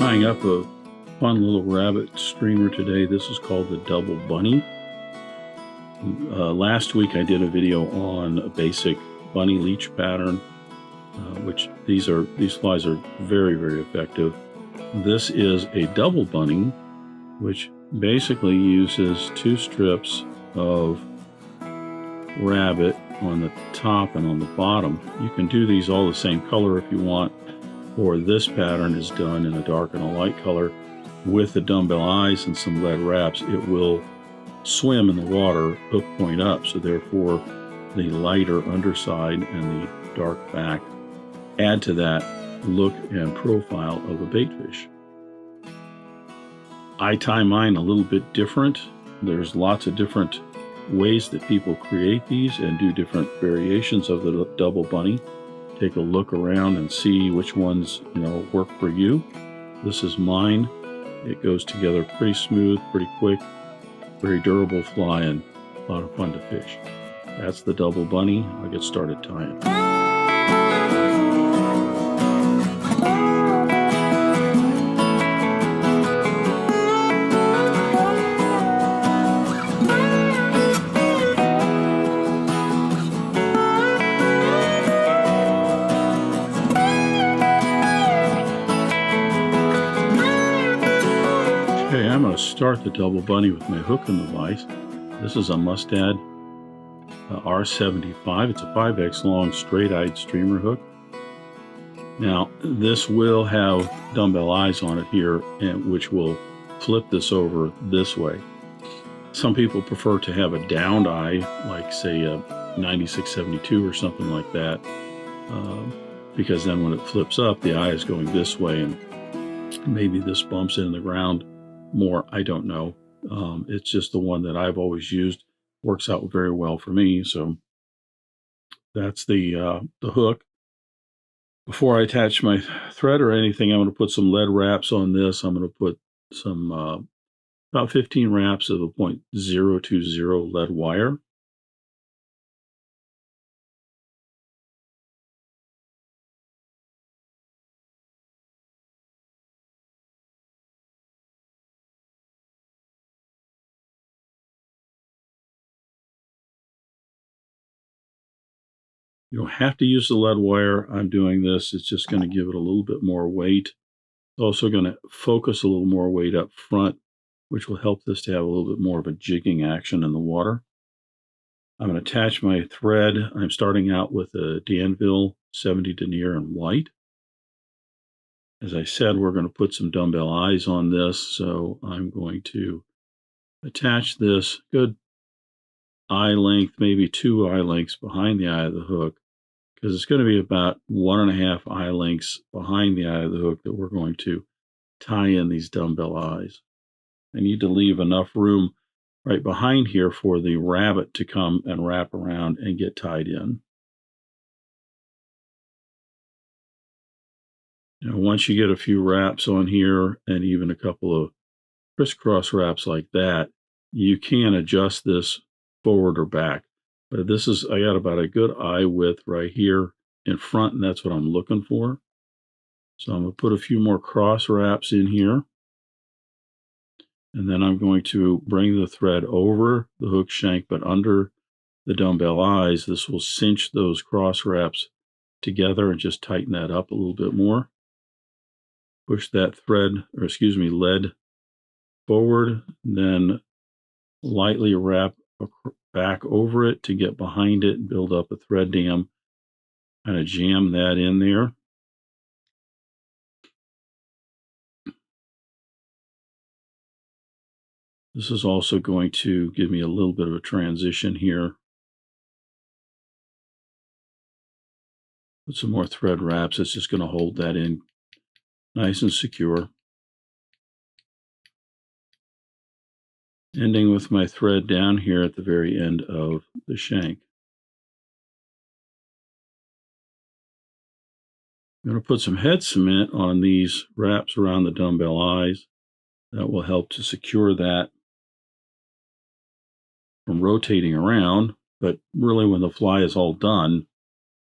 tying up a fun little rabbit streamer today. This is called the double bunny. Last week I did a video on a basic Bunny Leech pattern, which these flies are very, very effective. This is a double bunny, which basically uses 2 strips of rabbit on the top and on the bottom. You can do these all the same color if you want, or this pattern is done in a dark and a light color with the dumbbell eyes and some lead wraps. It will swim in the water hook point up, so therefore the lighter underside and the dark back add to that look and profile of a bait fish. I tie mine a little bit different. There's lots of different ways that people create these and do different variations of the double bunny. Take a look around and see which ones work for you. This is mine. It goes together pretty smooth, pretty quick, very durable fly, and a lot of fun to fish. That's the double bunny. I'll get started tying. Okay, I'm going to start the double bunny with my hooking device. This is a Mustad R75. It's a 5X long straight-eyed streamer hook. Now, this will have dumbbell eyes on it here, which will flip this over this way. Some people prefer to have a downed eye, like say a 9672 or something like that, because then when it flips up, the eye is going this way, and maybe this bumps in the ground more. I don't know. It's just the one that I've always used. Works out very well for me. So that's the hook. Before I attach my thread or anything, I'm going to put some lead wraps on this. I'm going to put some about 15 wraps of the .020 lead wire. You don't have to use the lead wire. I'm doing this. It's just going to give it a little bit more weight. It's also going to focus a little more weight up front, which will help this to have a little bit more of a jigging action in the water. I'm going to attach my thread. I'm starting out with a Danville 70 Denier in white. As I said, we're going to put some dumbbell eyes on this, so I'm going to attach this good eye length, maybe 2 eye lengths behind the eye of the hook, because it's going to be about 1.5 eye lengths behind the eye of the hook that we're going to tie in these dumbbell eyes. I need to leave enough room right behind here for the rabbit to come and wrap around and get tied in. Once you get a few wraps on here and even a couple of crisscross wraps like that, you can adjust this forward or back. But I got about a good eye width right here in front, and that's what I'm looking for. So I'm going to put a few more cross wraps in here. And then I'm going to bring the thread over the hook shank, but under the dumbbell eyes. This will cinch those cross wraps together and just tighten that up a little bit more. Push that lead forward, then lightly wrap back over it to get behind it and build up a thread dam. Kind of jam that in there. This is also going to give me a little bit of a transition here. Put some more thread wraps. It's just going to hold that in nice and secure. Ending with my thread down here at the very end of the shank. I'm going to put some head cement on these wraps around the dumbbell eyes. That will help to secure that from rotating around, but really when the fly is all done,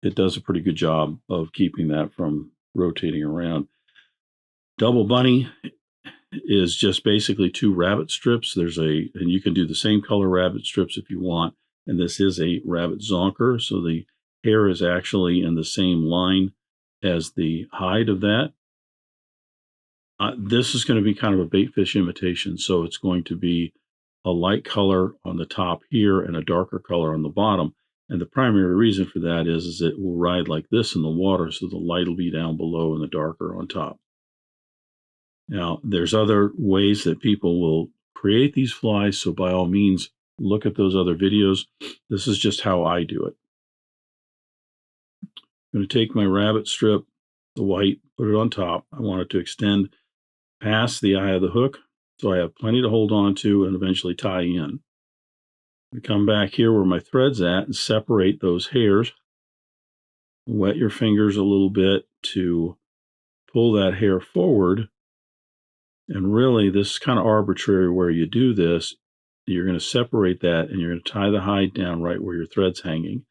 it does a pretty good job of keeping that from rotating around. Double bunny is just basically 2 rabbit strips. And you can do the same color rabbit strips if you want. And this is a rabbit zonker, so the hair is actually in the same line as the hide of that. This is going to be kind of a bait fish imitation, so it's going to be a light color on the top here and a darker color on the bottom. And the primary reason for that is it will ride like this in the water, so the light will be down below and the darker on top. Now, there's other ways that people will create these flies, so by all means, look at those other videos. This is just how I do it. I'm going to take my rabbit strip, the white, put it on top. I want it to extend past the eye of the hook, so I have plenty to hold on to and eventually tie in. We come back here where my thread's at and separate those hairs. Wet your fingers a little bit to pull that hair forward. And really, this is kind of arbitrary where you do this. You're going to separate that and you're going to tie the hide down right where your thread's hanging.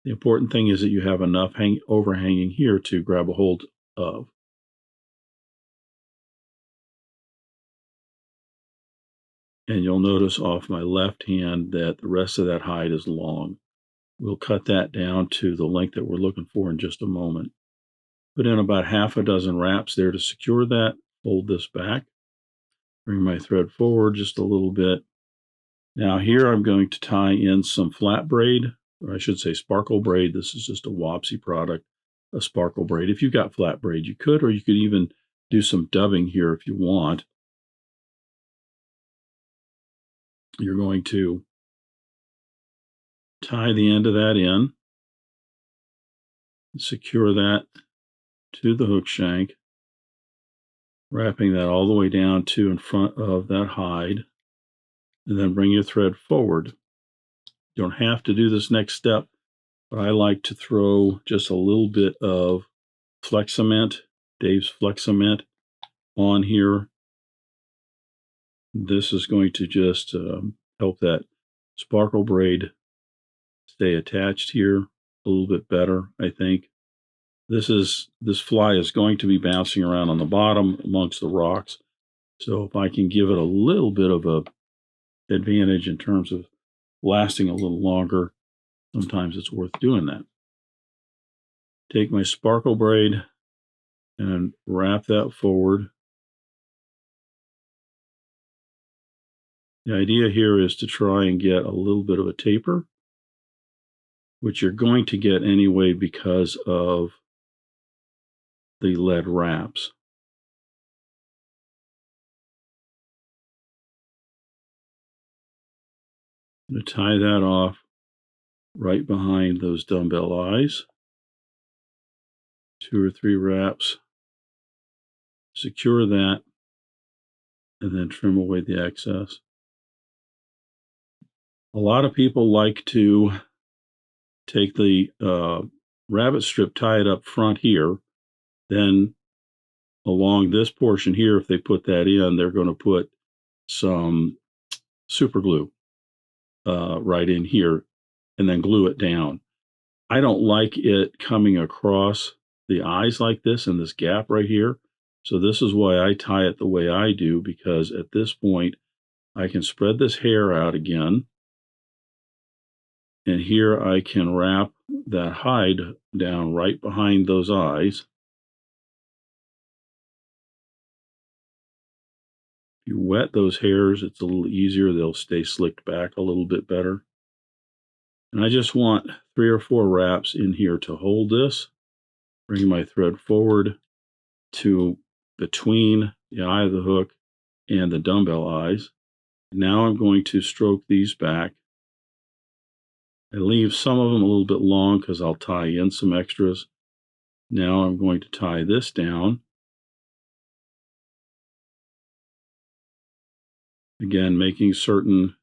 The important thing is that you have enough overhanging here to grab a hold of. And you'll notice off my left hand that the rest of that hide is long. We'll cut that down to the length that we're looking for in just a moment. Put in about half a dozen wraps there to secure that. Fold this back. Bring my thread forward just a little bit. Now here I'm going to tie in some flat braid, or I should say sparkle braid. This is just a Wapsi product, a sparkle braid. If you've got flat braid, you could, or you could even do some dubbing here if you want. You're going to tie the end of that in, secure that to the hook shank, wrapping that all the way down to in front of that hide, and then bring your thread forward. You don't have to do this next step, but I like to throw just a little bit of Flex Cement, Dave's Flex Cement, on here. This is going to just help that sparkle braid stay attached here a little bit better, I think. This fly is going to be bouncing around on the bottom amongst the rocks. So if I can give it a little bit of a advantage in terms of lasting a little longer, sometimes it's worth doing that. Take my sparkle braid and wrap that forward. The idea here is to try and get a little bit of a taper, which you're going to get anyway because of the lead wraps. I'm going to tie that off right behind those dumbbell eyes. 2 or 3 wraps. Secure that, and then trim away the excess. A lot of people like to take the rabbit strip, tie it up front here, then along this portion here, if they put that in, they're going to put some super glue right in here and then glue it down. I don't like it coming across the eyes like this in this gap right here. So this is why I tie it the way I do, because at this point I can spread this hair out again. And here I can wrap that hide down right behind those eyes. If you wet those hairs, it's a little easier. They'll stay slicked back a little bit better. And I just want 3 or 4 wraps in here to hold this. Bring my thread forward to between the eye of the hook and the dumbbell eyes. Now I'm going to stroke these back. I leave some of them a little bit long because I'll tie in some extras. Now I'm going to tie this down. Again, making certain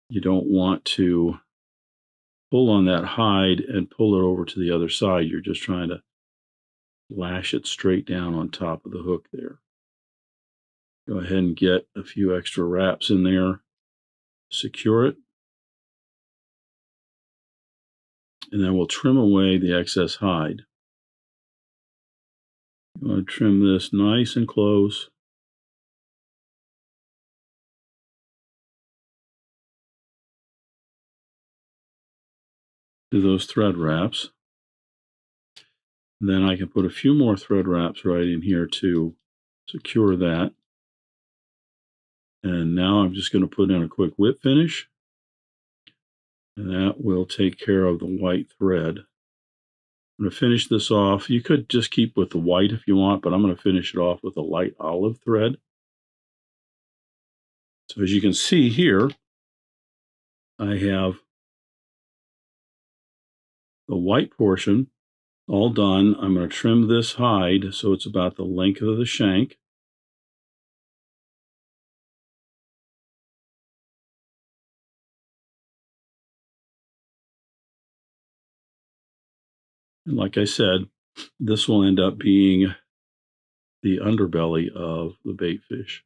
you don't want to pull on that hide and pull it over to the other side. You're just trying to lash it straight down on top of the hook there. Go ahead and get a few extra wraps in there. Secure it. And then we'll trim away the excess hide. You want to trim this nice and close to those thread wraps. And then I can put a few more thread wraps right in here to secure that. And now I'm just going to put in a quick whip finish. And that will take care of the white thread. I'm going to finish this off. You could just keep with the white if you want, but I'm going to finish it off with a light olive thread. So as you can see here, I have the white portion all done. I'm going to trim this hide so it's about the length of the shank. And like I said, this will end up being the underbelly of the bait fish.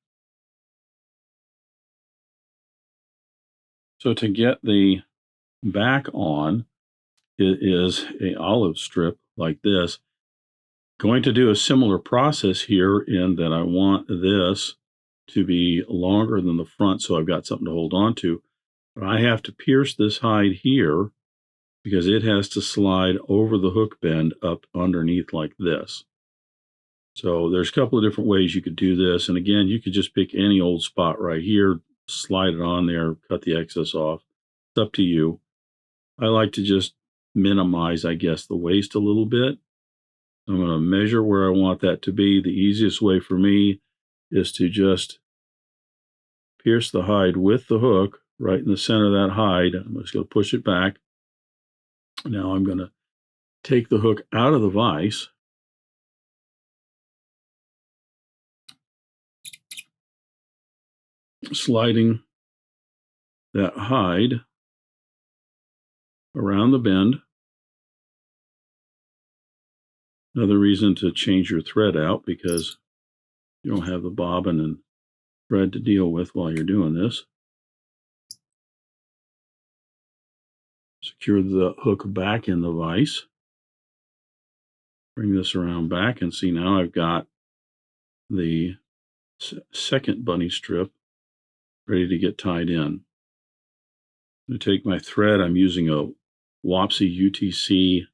So to get the back on, it is an olive strip like this. Going to do a similar process here in that I want this to be longer than the front so I've got something to hold on to. But I have to pierce this hide here because it has to slide over the hook bend up underneath like this. So there's a couple of different ways you could do this. And again, you could just pick any old spot right here, slide it on there, cut the excess off. It's up to you. I like to just minimize, I guess, the waste a little bit. I'm going to measure where I want that to be. The easiest way for me is to just pierce the hide with the hook right in the center of that hide. I'm just going to push it back. Now I'm going to take the hook out of the vise. Sliding that hide around the bend. Another reason to change your thread out because you don't have the bobbin and thread to deal with while you're doing this. Secure the hook back in the vise. Bring this around back and see now I've got the second bunny strip ready to get tied in. I'm going to take my thread. I'm using a Wapsi UTC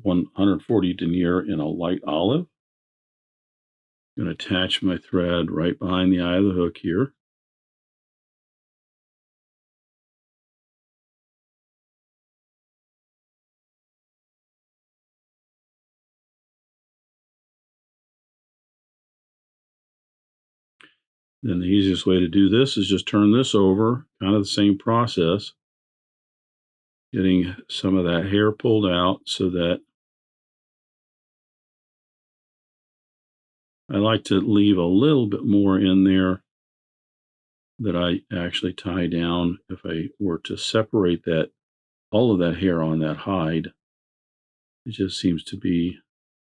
140 denier in a light olive. I'm going to attach my thread right behind the eye of the hook here. Then the easiest way to do this is just turn this over, kind of the same process, getting some of that hair pulled out so that I like to leave a little bit more in there that I actually tie down. If I were to separate that, all of that hair on that hide, it just seems to be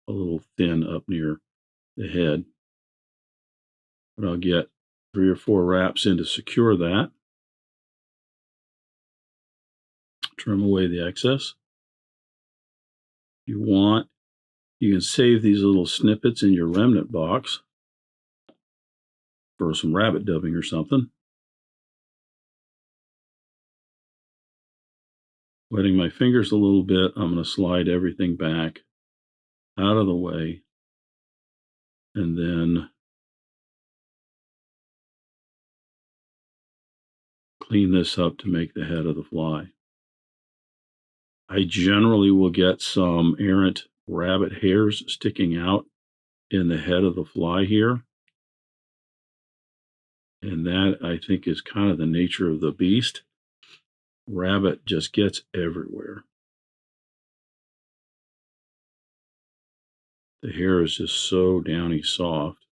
a little thin up near the head. But I'll get 3 or 4 wraps in to secure that. Trim away the excess. If you want, you can save these little snippets in your remnant box for some rabbit dubbing or something. Wetting my fingers a little bit, I'm going to slide everything back out of the way and then clean this up to make the head of the fly. I generally will get some errant rabbit hairs sticking out in the head of the fly here. And that, I think, is kind of the nature of the beast. Rabbit just gets everywhere. The hair is just so downy soft.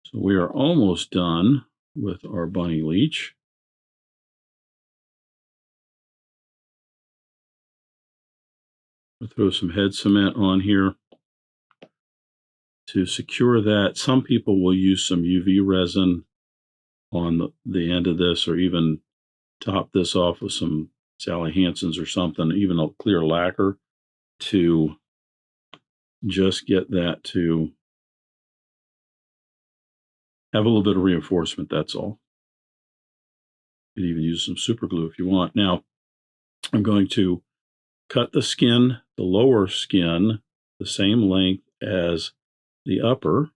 So we are almost done with our Bunny Leech. I'll throw some head cement on here to secure that. Some people will use some UV resin on the end of this, or even top this off with some Sally Hansen's or something, even a clear lacquer, to just get that to have a little bit of reinforcement. That's all. You can even use some super glue if you want. Now, I'm going to cut the skin, the lower skin, the same length as the upper.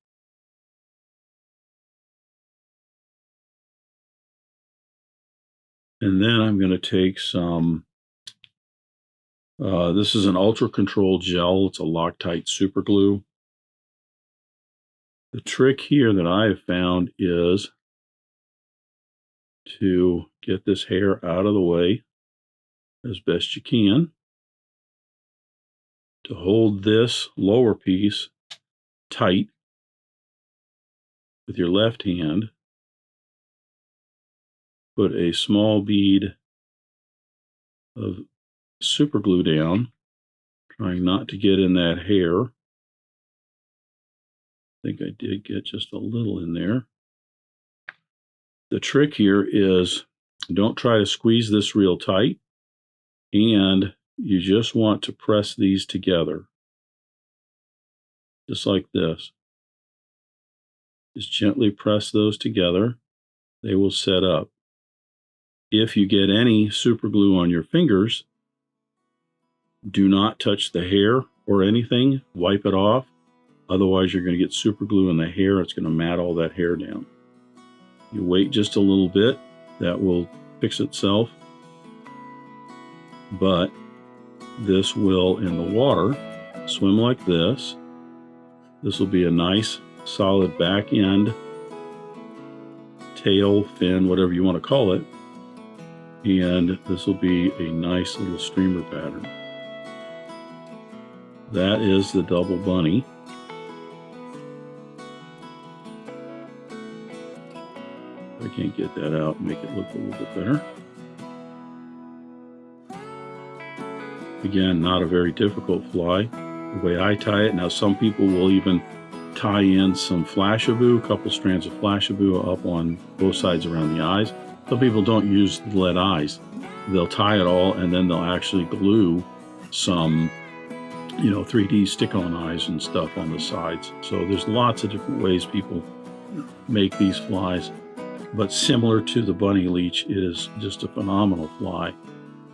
And then I'm going to take some, this is an ultra controlled gel. It's a Loctite super glue. The trick here that I have found is to get this hair out of the way as best you can, to hold this lower piece tight with your left hand. Put a small bead of super glue down, trying not to get in that hair. I think I did get just a little in there. The trick here is don't try to squeeze this real tight, and you just want to press these together, just like this. Just gently press those together. They will set up. If you get any super glue on your fingers, do not touch the hair or anything. Wipe it off. Otherwise, you're going to get super glue in the hair. It's going to mat all that hair down. You wait just a little bit. That will fix itself. But this will, in the water, swim like this. This will be a nice, solid back end, tail, fin, whatever you want to call it. And this will be a nice little streamer pattern. That is the double bunny. I can't get that out and make it look a little bit better. Again, not a very difficult fly. The way I tie it, now some people will even tie in some flashabou, a couple strands of flashabou up on both sides around the eyes. Some people don't use lead eyes. They'll tie it all and then they'll actually glue some, 3D stick-on eyes and stuff on the sides. So there's lots of different ways people make these flies. But similar to the Bunny Leech, it is just a phenomenal fly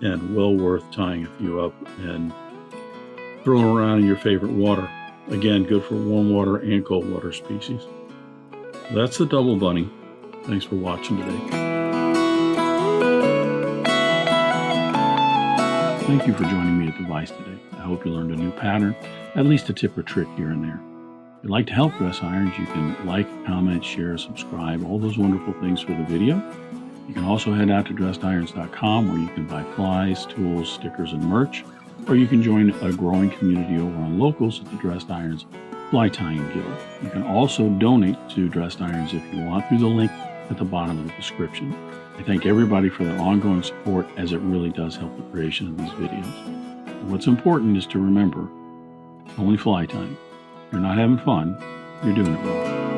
and well worth tying a few up and throwing around in your favorite water. Again, good for warm water and cold water species. That's the double bunny. Thanks for watching today. Thank you for joining me at the Vice today. I hope you learned a new pattern, at least a tip or trick here and there. If you'd like to help Dress Irons, you can like, comment, share, subscribe, all those wonderful things for the video. You can also head out to dressedirons.com where you can buy flies, tools, stickers, and merch, or you can join a growing community over on Locals at the Dressed Irons Fly Tying Guild. You can also donate to Dressed Irons if you want through the link at the bottom of the description. I thank everybody for their ongoing support, as it really does help the creation of these videos. And what's important is to remember, only fly tying. You're not having fun, you're doing it wrong.